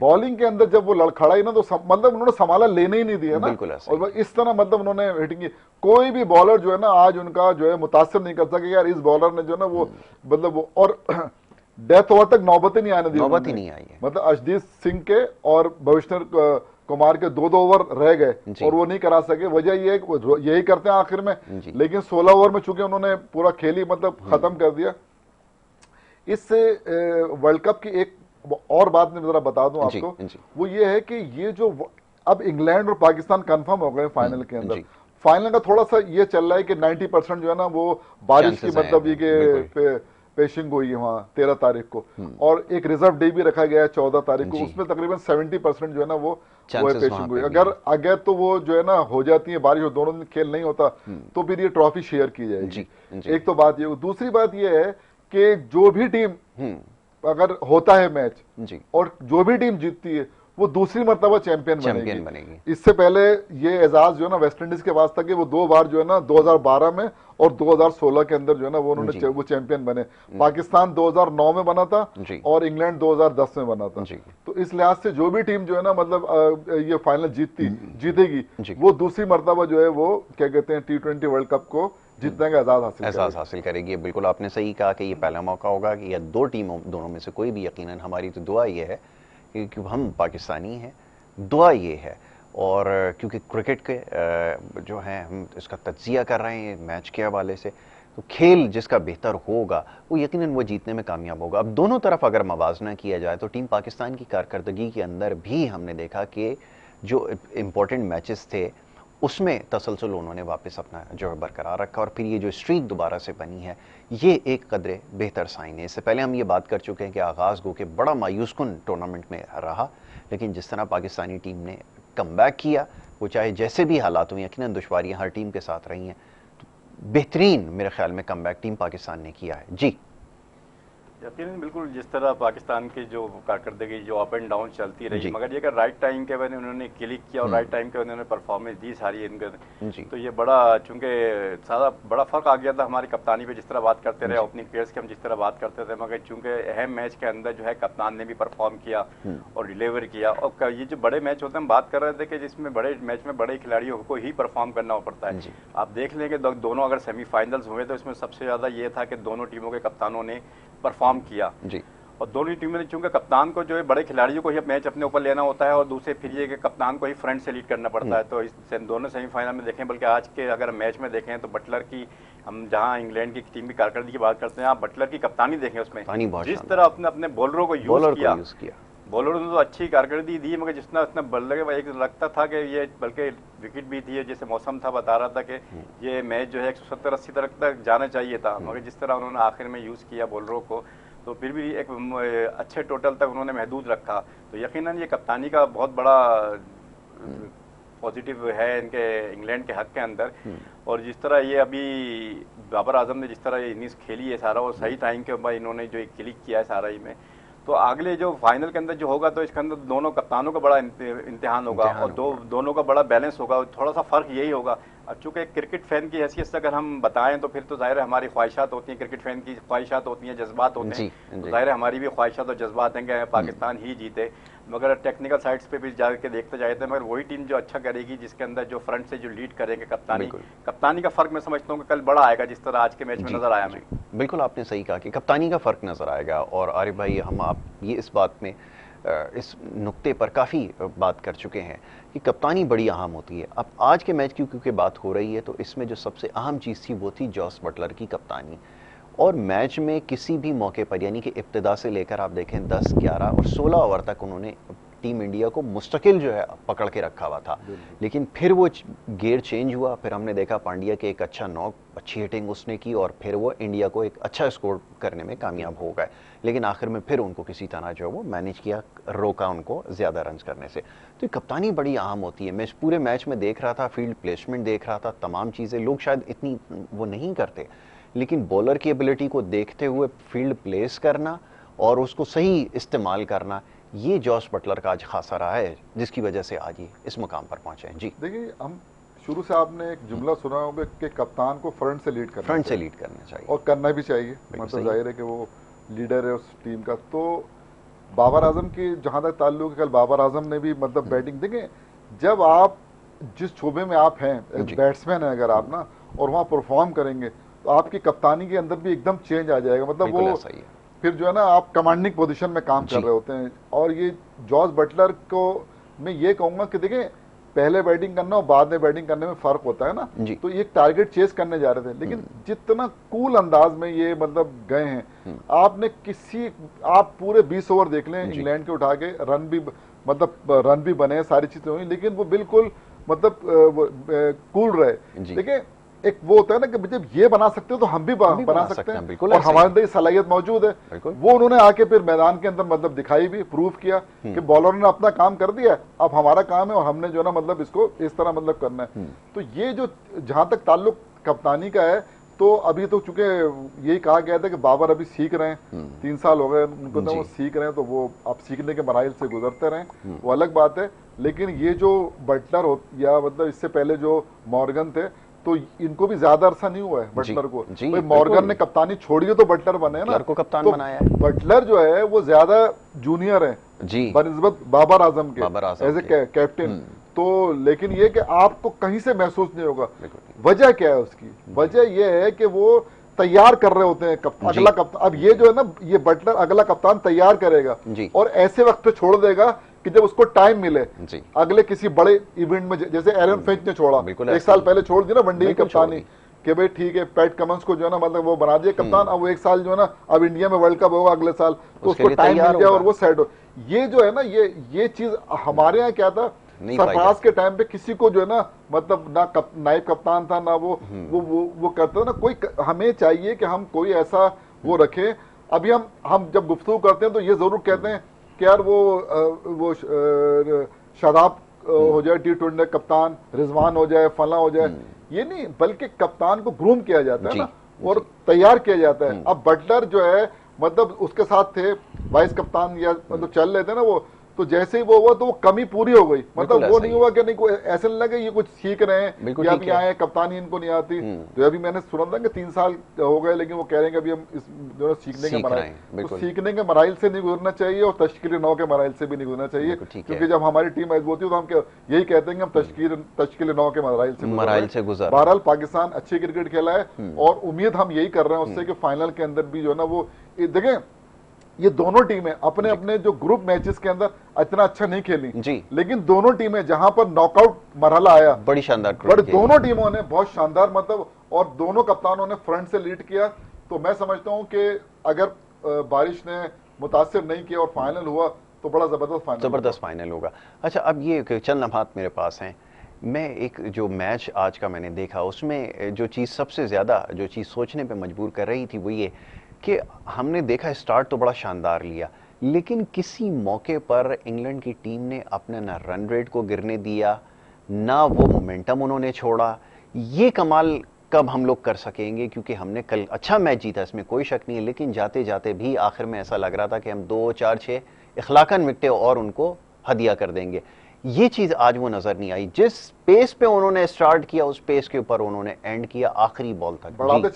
बॉलिंग के अंदर जब वो लड़खड़ाई ना तो मतलब उन्होंने संभाला लेने ही नहीं दिया ना। और इस तरह मतलब उन्होंने हिटिंग की। कोई भी बॉलर जो है ना आज उनका जो है मुतासिर नहीं कर सका कि यार इस बॉलर ने जो है ना वो, मतलब वो, और डेथ ओवर तक नौबत ही नहीं आने दी, नौबत ही नहीं आई है। मतलब अर्शदीप सिंह के और भुवनेश्वर कुमार के 2-2 ओवर रह गए और वो नहीं करा सके। वजह ये यही करते हैं आखिर में, लेकिन 16 ओवर में चूंकि उन्होंने पूरा खेल ही मतलब खत्म कर दिया। इस वर्ल्ड कप की एक और बात मैं जरा बता दूं आपको, वो ये है कि ये जो अब इंग्लैंड और पाकिस्तान कंफर्म हो गए फाइनल के अंदर। फाइनल का थोड़ा सा ये चल रहा है कि 90% जो है ना वो बारिश की, मतलब ये कि पेशिंग हुई है वहाँ 13 तारीख को, और एक रिजर्व डे भी रखा गया है 14 तारीख को, उसमें तकरीबन 70% जो है ना वो पेशिंग हुई। अगर तो वो जो है ना हो जाती है बारिश और दोनों दिन खेल नहीं होता तो फिर ये ट्रॉफी शेयर की जाएगी। एक तो बात ये। दूसरी बात ये है कि जो भी टीम अगर होता है मैच और जो भी टीम जीतती है वो दूसरी मर्तबा चैंपियन बनेगी। इससे पहले ये एजाज जो है ना वेस्ट इंडीज के पास था कि वो 2 बार जो है ना 2012 में और 2016 के अंदर जो है ना वो उन्होंने वो चैंपियन बने। पाकिस्तान 2009 में बना था और इंग्लैंड 2010 में बना था। तो इस लिहाज से जो भी टीम जो है ना मतलब ये फाइनल जीतेगी वो दूसरी मर्तबा जो है वो क्या कहते हैं T20 वर्ल्ड कप को जीतने का एजाज हासिल करेगी। बिल्कुल आपने सही कहा कि ये पहला मौका होगा कि यह दो टीमों दोनों में से कोई भी, यकीनन हमारी तो दुआ ये है कि हम पाकिस्तानी हैं, दुआ ये है। और क्योंकि क्रिकेट के जो हैं हम इसका तज्जिया कर रहे हैं मैच के हवाले से, तो खेल जिसका बेहतर होगा वो यकीनन वो जीतने में कामयाब होगा। अब दोनों तरफ अगर मवाजना किया जाए तो टीम पाकिस्तान की कारकर्दगी के अंदर भी हमने देखा कि जो इम्पोर्टेंट मैचेस थे उसमें तसलसल उन्होंने वापस अपना जो है बरकरार रखा, और फिर ये जो स्ट्रीक दोबारा से बनी है ये एक कदरे बेहतर साइन है। इससे पहले हम ये बात कर चुके हैं कि आगाज़ गो के बड़ा मायूसकुन टूर्नामेंट में रहा, लेकिन जिस तरह पाकिस्तानी टीम ने कमबैक किया, वो चाहे जैसे भी हालात हों, यकीनन दुश्वारियाँ हर टीम के साथ रही हैं, तो बेहतरीन मेरे ख्याल में कमबैक टीम पाकिस्तान ने किया है। जी यकीनन बिल्कुल, जिस तरह पाकिस्तान की जो कारकर्दगी जो अप एंड डाउन चलती रही, जी। मगर ये कि राइट टाइम के बाद उन्होंने क्लिक किया और राइट टाइम के बाद उन्होंने परफॉर्मेंस दी सारी इनके, जी तो ये बड़ा, चूंकि सारा बड़ा फर्क आ गया था हमारी कप्तानी पे, जिस तरह बात करते रहे ओपनिंग प्लेयर्स की हम जिस तरह बात करते थे, मगर चूंकि अहम मैच के अंदर जो है कप्तान ने भी परफॉर्म किया और डिलीवर किया। और ये जो बड़े मैच होते हैं, हम बात कर रहे थे कि जिसमें बड़े मैच में बड़े खिलाड़ियों को ही परफॉर्म करना पड़ता है। जी। आप देख लें कि दोनों अगर सेमीफाइनल्स हुए तो इसमें सबसे ज़्यादा ये था कि दोनों टीमों के कप्तानों ने परफॉर्म किया, जी और दोनों टीमों ने, चूंकि कप्तान को जो है बड़े खिलाड़ियों को ही मैच अपने ऊपर लेना होता है और दूसरे फिर ये कि कप्तान को ही फ्रंट से लीड करना पड़ता है। तो इस दोनों सेमीफाइनल में देखें, बल्कि आज के अगर मैच में देखें तो बटलर की, हम जहां इंग्लैंड की टीम की कारकर्दगी की बात करते हैं, आप बटलर की कप्तानी देखें, उसमें कप्तानी बहुत जिस शानदार। तरह अपने अपने बॉलरों को यूज किया, यूज किया। बॉलरों ने तो अच्छी कारकर्दगी दी, मगर जितना उसने बल्ले एक लगता था कि ये, बल्कि विकेट भी थी, जैसे मौसम था बता रहा था कि ये मैच जो है 170-80 तक जाना चाहिए था, मगर जिस तरह उन्होंने आखिर में यूज़ किया बॉलरों को, तो फिर भी एक अच्छे टोटल तक उन्होंने महदूद रखा। तो यकीनन ये कप्तानी का बहुत बड़ा पॉजिटिव है इनके इंग्लैंड के हक के अंदर। और जिस तरह ये अभी बाबर आजम ने जिस तरह ये इनिंग्स खेली है सारा, और सही टाइम के ऊपर इन्होंने जो क्लिक किया है सारा ही में, तो अगले जो फाइनल के अंदर जो होगा तो इसके अंदर दोनों कप्तानों का बड़ा इम्तिहान होगा और दोनों का बड़ा बैलेंस होगा। थोड़ा सा फर्क यही होगा, अब चूंकि क्रिकेट फैन की हैसियत से अगर हम बताएं तो फिर तो जाहिर है हमारी ख्वाहिशात होती हैं, क्रिकेट फैन की ख्वाहिशात होती हैं, जज्बात होते हैं, तो जाहिर है हमारी भी ख्वाहिशात और जज्बात हैं कि पाकिस्तान ही जीते। मगर टेक्निकल साइड्स पे भी जाके देखते जाते हैं, मगर वही टीम जो अच्छा करेगी, जिसके अंदर जो फ्रंट से जो लीड करेंगे कप्तानी का फर्क मैं समझता हूँ कि कल बड़ा आएगा, जिस तरह आज के मैच में नजर आया हमें। बिल्कुल आपने सही कहा कि कप्तानी का फर्क नजर आएगा। और आरिफ भाई, हम आप ये इस बात में इस नुक्ते पर काफ़ी बात कर चुके हैं कि कप्तानी बड़ी अहम होती है। अब आज के मैच की क्योंकि बात हो रही है, तो इसमें जो सबसे अहम चीज़ थी वो थी जॉस बटलर की कप्तानी। और मैच में किसी भी मौके पर, यानी कि इब्तिदा से लेकर आप देखें 10, 11 और 16 ओवर तक उन्होंने टीम इंडिया को मुस्तकिल जो है पकड़ के रखा हुआ था। लेकिन फिर वो गेयर चेंज हुआ, फिर हमने देखा पांड्या के एक अच्छा नॉक, अच्छी हिटिंग उसने की, और फिर वो इंडिया को एक अच्छा स्कोर करने में कामयाब हो गए। लेकिन आखिर में फिर उनको किसी तरह जो है वो मैनेज किया, रोका उनको ज़्यादा रन करने से। तो कप्तानी बड़ी अहम होती है। मैं पूरे मैच में देख रहा था, फील्ड प्लेसमेंट देख रहा था, तमाम चीज़ें लोग शायद इतनी वो नहीं करते, लेकिन बॉलर की एबिलिटी को देखते हुए फील्ड प्लेस करना और उसको सही इस्तेमाल करना, ये जॉस बटलर का आज खासा रहा है, जिसकी वजह से आज ये इस मुकाम पर पहुंचे हैं। जी देखिए, हम शुरू से आपने एक जुमला सुना होगा कि कप्तान को फ्रंट से लीड करना चाहिए और करना भी चाहिए, मतलब जाहिर है कि वो लीडर है उस टीम का। तो बाबर आजम की जहां तक ताल्लुक है, कल बाबर आजम ने भी मतलब बैटिंग, देखें जब आप जिस शोबे में आप हैं, बैट्समैन है अगर आप ना, और वहाँ परफॉर्म करेंगे तो आपकी कप्तानी के अंदर भी एकदम चेंज आ जाएगा, मतलब वो फिर जो है ना आप कमांडिंग पोजीशन में काम कर रहे होते हैं। और ये जॉस बटलर को मैं ये कहूंगा कि देखें, पहले बैटिंग करना और बाद में बैटिंग करने में फर्क होता है ना, तो ये टारगेट चेस करने जा रहे थे, लेकिन जितना कूल अंदाज में ये मतलब गए हैं, आपने आप पूरे 20 ओवर देख लें इंग्लैंड के उठा के, रन भी मतलब रन भी बने, सारी चीजें हुई, लेकिन वो बिल्कुल मतलब कूल रहे। देखिए एक वो होता है ना कि जब ये बना सकते हो तो हम भी बना सकते हैं, और हमारे अंदर सलाहियत मौजूद है। वो उन्होंने आके फिर मैदान के अंदर मतलब दिखाई भी, प्रूव किया कि बॉलर ने अपना काम कर दिया, अब हमारा काम है और हमने जो ना मतलब इसको इस तरह मतलब करना है। तो ये जो जहां तक ताल्लुक कप्तानी का है, तो अभी तो चूंकि यही कहा गया था कि बाबर अभी सीख रहे हैं, 3 साल हो गए उनको, तो वो सीख रहे हैं, तो वो अब सीखने के मराइल से गुजरते रहे, वो अलग बात है। लेकिन ये जो बटलर हो, या मतलब इससे पहले जो मॉर्गन थे, तो इनको भी ज्यादा अरसा नहीं हुआ है बटलर को। भाई मॉर्गन ने कप्तानी छोड़ी है तो बटलर बने ना, को कप्तान तो बनाया है। बटलर जो है वो ज्यादा जूनियर है बनिस्बत बाबर आजम के एज ए कैप्टन। तो लेकिन ये कि आपको कहीं से महसूस नहीं होगा। वजह क्या है उसकी? वजह ये है कि वो तैयार कर रहे होते हैं अगला कप्तान। अब ये जो है ना, ये बटलर अगला कप्तान तैयार करेगा और ऐसे वक्त पे छोड़ देगा कि जब उसको टाइम मिले अगले किसी बड़े इवेंट में, जैसे एरन फिंच ने छोड़ा, 1 साल पहले छोड़ दी ना वनडे की कप्तानी, कि भाई ठीक है पैट कमिंस को जो है ना मतलब वो बना दिया कप्तान, अब वो 1 साल जो है ना, अब इंडिया में वर्ल्ड कप होगा अगले साल, तो उसको टाइम मिल गया और वो सेट हो। ये जो है ना, ये चीज हमारे यहाँ क्या था, सरफराज के टाइम पे किसी को जो है ना मतलब ना नाइब कप्तान था ना वो करता था ना कोई। हमें चाहिए कि हम कोई ऐसा वो रखें। अभी हम जब गुफ्तगू करते हैं तो ये जरूर कहते हैं कि यार वो शादाब हो जाए T20 कप्तान, रिजवान हो जाए, फला हो जाए, ये नहीं, बल्कि कप्तान को ग्रूम किया जाता है ना और तैयार किया जाता है। अब बटलर जो है मतलब उसके साथ थे वाइस कप्तान या मतलब चल रहे थे ना वो, तो जैसे ही वो हुआ तो वो कमी पूरी हो गई। मतलब वो नहीं हुआ कि नहीं कोई ऐसे नहीं लगे ये कुछ सीख रहे हैं या अभी आए कप्तानी इनको नहीं आती। तो अभी मैंने सुना था कि 3 साल हो गए, लेकिन वो कह रहे हैं कि अभी हम इस जो सीखने के मराइल, तो सीखने के मराइल से नहीं गुजरना चाहिए और तश्कील 9 के मराइल से भी नहीं गुजरना चाहिए, क्योंकि जब हमारी टीम मजबूत होती है तो हम यही कहते हैं कि हम तश्कील 9 के मराइल से गुजर। बहरहाल पाकिस्तान अच्छी क्रिकेट खेला है और उम्मीद हम यही कर रहे हैं उससे कि फाइनल के अंदर भी जो है ना वो देखें, ये दोनों टीमें अपने अपने जो ग्रुप मैचेस के अंदर इतना अच्छा नहीं खेली जी, लेकिन दोनों टीमें जहां पर नॉकआउट मरहला आया बड़ी शानदार दोनों टीमों ने बहुत शानदार मतलब, और दोनों कप्तानों ने फ्रंट से लीड किया। तो मैं समझता हूं कि अगर बारिश ने मुतासिर नहीं किया और फाइनल हुआ तो बड़ा जबरदस्त फाइनल होगा। अच्छा, अब ये चंद लम्हात मेरे पास हैं, मैं एक जो मैच आज का मैंने देखा उसमें जो चीज़ सबसे ज़्यादा जो चीज़ सोचने पे मजबूर कर रही थी वो ये कि हमने देखा स्टार्ट तो बड़ा शानदार लिया, लेकिन किसी मौके पर इंग्लैंड की टीम ने अपने ना रन रेट को गिरने दिया, ना वो मोमेंटम उन्होंने छोड़ा। ये कमाल कब हम लोग कर सकेंगे, क्योंकि हमने कल अच्छा मैच जीता, इसमें कोई शक नहीं है, लेकिन जाते जाते भी आखिर में ऐसा लग रहा था कि हम 2, 4, 6 इखलाकन विकेटें और उनको हदिया कर देंगे। ये चीज आज वो नजर नहीं आई। जिस पेस पे उन्होंने स्टार्ट किया उस पेस के ऊपर उन्होंने एंड किया आखिरी बॉल तक, बढ़ाते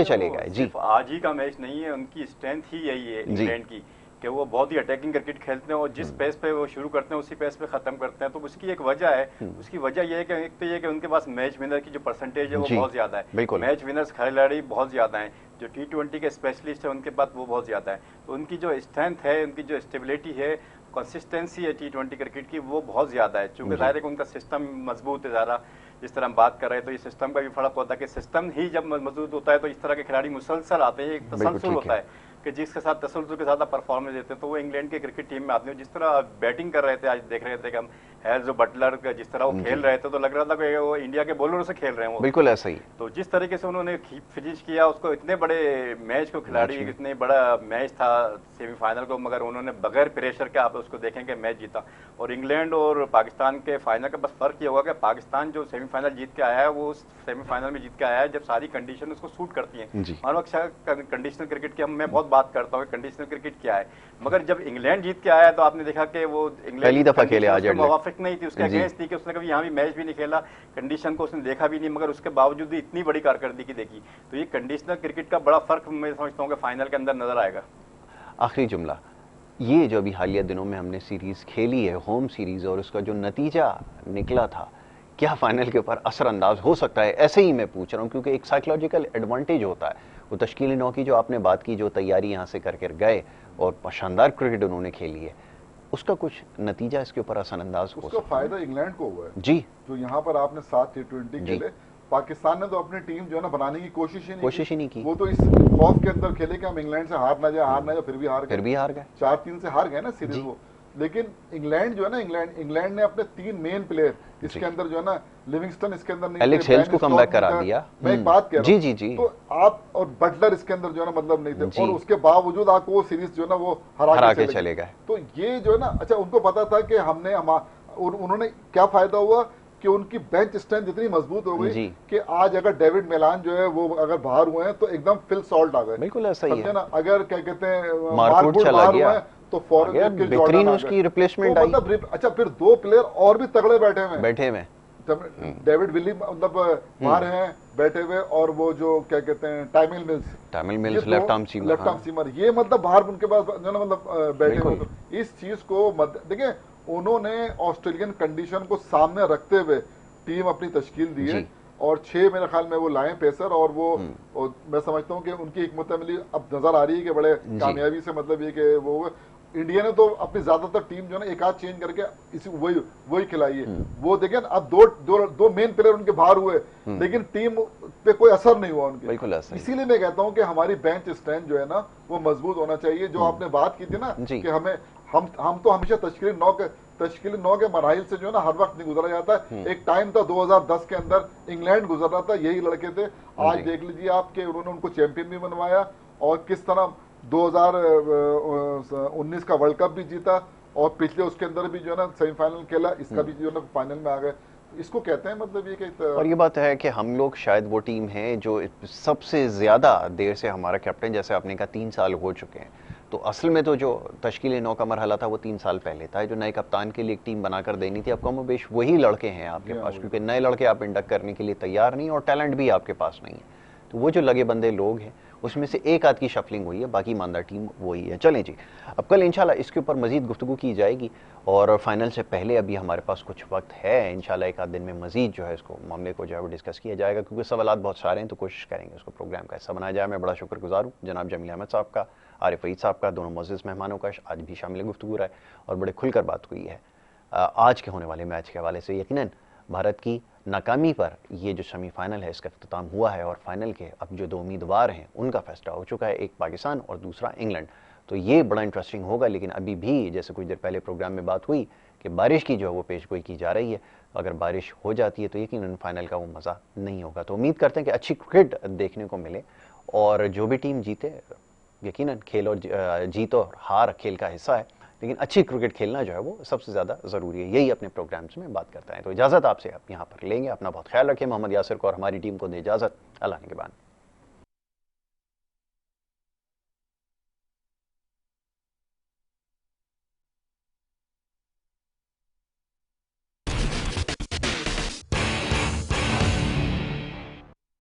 चले गए जी। आज ही का मैच नहीं है, उनकी स्ट्रेंथ ही यही है इंग्लैंड की कि वो बहुत ही अटैकिंग क्रिकेट खेलते हैं और जिस पेस पे वो शुरू करते हैं उसी पेस पे खत्म करते हैं। तो उसकी एक वजह है, उसकी वजह यह है कि एक तो ये कि उनके पास मैच विनर की जो परसेंटेज है वो बहुत ज्यादा है, मैच विनर्स खिलाड़ी बहुत ज्यादा हैं, जो T20 के स्पेशलिस्ट है उनके पास वो बहुत ज्यादा है। तो उनकी जो स्ट्रेंथ है, उनकी जो स्टेबिलिटी है, कंसिस्टेंसी है T20 क्रिकेट की वो बहुत ज्यादा है। चूंकि जाहिर है कि उनका सिस्टम मजबूत है ज़्यादा, जिस तरह हम बात कर रहे हैं तो ये सिस्टम का भी फर्क होता है कि सिस्टम ही जब मजबूत होता है तो इस तरह के खिलाड़ी मुसलसल आते हैं, एक तसलसल होता है कि जिसके साथ तसलसल के साथ परफॉर्मेंस देते हैं तो वो इंग्लैंड के क्रिकेट टीम में आते हैं। जिस तरह बैटिंग कर रहे थे आज, देख रहे थे कि हम हैरिस बटलर जिस तरह वो खेल रहे थे तो लग रहा था कि वो इंडिया के बॉलरों से खेल रहे हैं, वो बिल्कुल ऐसा ही। तो जिस तरीके से उन्होंने फिनिश किया उसको, इतने बड़े मैच को खिलाड़ी, इतने बड़ा मैच था सेमीफाइनल को, मगर उन्होंने बगैर प्रेशर के आप उसको देखेंगे मैच जीता। और इंग्लैंड और पाकिस्तान के फाइनल का बस फर्क ये होगा कि पाकिस्तान जो सेमीफाइनल जीत के आया है वो सेमीफाइनल में जीत के आया है जब सारी कंडीशन उसको सूट करती हैं। मानो कंडीशनल क्रिकेट की मैं बहुत बात करता हूँ, कंडीशनल क्रिकेट क्या है, मगर जब इंग्लैंड जीत के आया तो आपने देखा कि वो पहली दफा खेले आज मुवाफिक नहीं थी, उसके अगेंस्ट थी कि उसने कभी यहाँ भी मैच भी नहीं खेला, कंडीशन को उसने देखा भी नहीं, मगर उसके बावजूद भी इतनी बड़ी कारकर्दगी देखी। तो ये कंडीशनल क्रिकेट का बड़ा फर्क मैं समझता हूँ कि फाइनल के अंदर नजर आएगा। आखिरी जुमला, ये जो अभी हालिया दिनों में हमने सीरीज खेली है, होम सीरीज, और उसका जो नतीजा निकला था, क्या फाइनल के ऊपर असरअंदाज हो सकता है? ऐसे ही मैं पूछ रहा हूँ क्योंकि एक साइकोलॉजिकल एडवांटेज होता है। वो तश्कील 9 की जो आपने बात की, जो तैयारी यहाँ से करके गए और शानदार क्रिकेट उन्होंने खेली है, उसका कुछ नतीजा इसके ऊपर असरअंदाज हो सकता है? उसका फायदा इंग्लैंड को हुआ है जी, जो यहाँ पर आपने 7 T20 खेले, पाकिस्तान ने तो अपनी टीम जो है ना बनाने की कोशिश ही नहीं की। वो तो इस खौफ के अंदर खेले कि हम इंग्लैंड से हार ना जाए, फिर भी हार गए 4-3 से हार गए ना सीरीज वो। लेकिन इंग्लैंड जो है ना, इंग्लैंड ने अपने 3 मेन प्लेयर इसके अंदर जो है ना, लिविंगस्टन इसके अंदर नहीं, एलेक्स हेल्स को कमबैक करा दिया। मैं एक बात कह रहा हूं, जी, तो आप और बटलर इसके अंदर जो है ना मतलब नहीं थे, और उसके बावजूद आपको वो सीरीज जो है ना वो हरा के चले गए। तो ये जो है ना, अच्छा उनको पता था कि हमने उन्होंने क्या फायदा हुआ कि उनकी बेंच स्ट्रेंथ इतनी मजबूत हो गई कि आज अगर डेविड मेलान जो है वो अगर बाहर हुए हैं तो एकदम फिल सॉल्ट आ गए। बिल्कुल ऐसा ही है ना, अगर क्या कहते हैं मार्कवुड चला गया तो फॉरन बेहतरीन उसकी रिप्लेसमेंट आई। मतलब अच्छा, फिर 2 प्लेयर और भी तगड़े बैठे हुए डेविड विली मतलब बाहर हैं बैठे हुए, और वो जो क्या कहते हैं टाइमिल मिल्स लेफ्ट आर्म सीमर, ये मतलब बाहर उनके पास जो ना मतलब बैठे हुए। तो इस चीज को देखिए, उन्होंने ऑस्ट्रेलियन कंडीशन को सामने रखते हुए टीम अपनी तश्कील दी है और 6 मेरे ख्याल में वो लाए पेसर, और वो और मैं समझता हूँ कि उनकी हिकमत अमली अब नजर आ रही है कि बड़े कामयाबी से, मतलब ये कि वो इंडिया ने तो अपनी ज्यादातर टीम जो है ना एक आध चेंज करके इसी वही खिलाई है। वो देखें अब दो मेन प्लेयर उनके बाहर हुए, लेकिन टीम पे कोई असर नहीं हुआ उनके। इसीलिए मैं कहता हूँ कि हमारी बेंच स्ट्रेंथ जो है ना वो मजबूत होना चाहिए। जो आपने बात की थी ना कि हम तो हमेशा तश्कील 9 के मराहिल से जो है ना हर वक्त नहीं गुजरा जाता है। एक टाइम था 2010 के अंदर इंग्लैंड गुजर रहा था, यही लड़के थे। आज देख लीजिए आप कि उन्होंने उनको चैंपियन भी बनवाया और किस तरह 2019 का वर्ल्ड कप भी जीता, और पिछले उसके अंदर भी जो है ना सेमीफाइनल खेला, इसका भी जो है ना फाइनल में आ गए। इसको कहते हैं मतलब ये कि और ये बात है कि हम लोग शायद वो टीम है जो सबसे ज़्यादा देर से, हमारा कैप्टन जैसे आपने कहा 3 साल हो चुके हैं, तो असल में तो जो तश्कील 9 का मरहला था वो 3 साल पहले था, जो नए कप्तान के लिए एक टीम बनाकर देनी थी। अब कम बेश वही लड़के हैं आपके पास, क्योंकि नए लड़के आप इंडक्ट करने के लिए तैयार नहीं और टैलेंट भी आपके पास नहीं है। तो वो जो लगे बंदे लोग हैं उसमें से एक आध की शफलिंग हुई है, बाकी ईमानदार टीम वही है। चलें जी, अब कल इंशाल्लाह इसके ऊपर मजीद गुफ्तगू की जाएगी और फाइनल से पहले अभी हमारे पास कुछ वक्त है, इंशाल्लाह एक आध दिन में मजीद जो है इसको मामले को जो है वो डिस्कस किया जाएगा, क्योंकि सवालात बहुत सारे हैं, तो कोशिश करेंगे उसको प्रोग्राम का हिस्सा बनाया जाए। मैं बड़ा शुक्रगुजार हूँ जनाब जमील अहमद साहब का, आरिफ ईद साहब का, दोनों मुअज़्ज़िज़ मेहमानों का आज भी शामिल गुफ्तगू रहा है और बड़े खुलकर बात हुई है आज के होने वाले मैच के हवाले से। यकीनन भारत की नाकामी पर ये जो सेमीफाइनल है इसका अख्ताम हुआ है और फाइनल के अब जो 2 उम्मीदवार हैं उनका फैसला हो चुका है, एक पाकिस्तान और दूसरा इंग्लैंड। तो ये बड़ा इंटरेस्टिंग होगा, लेकिन अभी भी जैसे कुछ देर पहले प्रोग्राम में बात हुई कि बारिश की जो है वो पेशगोई की जा रही है, अगर बारिश हो जाती है तो यकीनन फाइनल का वो मज़ा नहीं होगा। तो उम्मीद करते हैं कि अच्छी क्रिकेट देखने को मिले और जो भी टीम जीते, यकीनन खेल और जीत और हार खेल का हिस्सा है, लेकिन अच्छी क्रिकेट खेलना जो है वो सबसे ज़्यादा ज़रूरी है। यही अपने प्रोग्राम्स में बात करता है। तो इजाज़त आपसे आप यहाँ पर लेंगे, अपना बहुत ख्याल रखें। मोहम्मद यासिर को और हमारी टीम को दे इजाज़त, अल्लाह ने के बाद।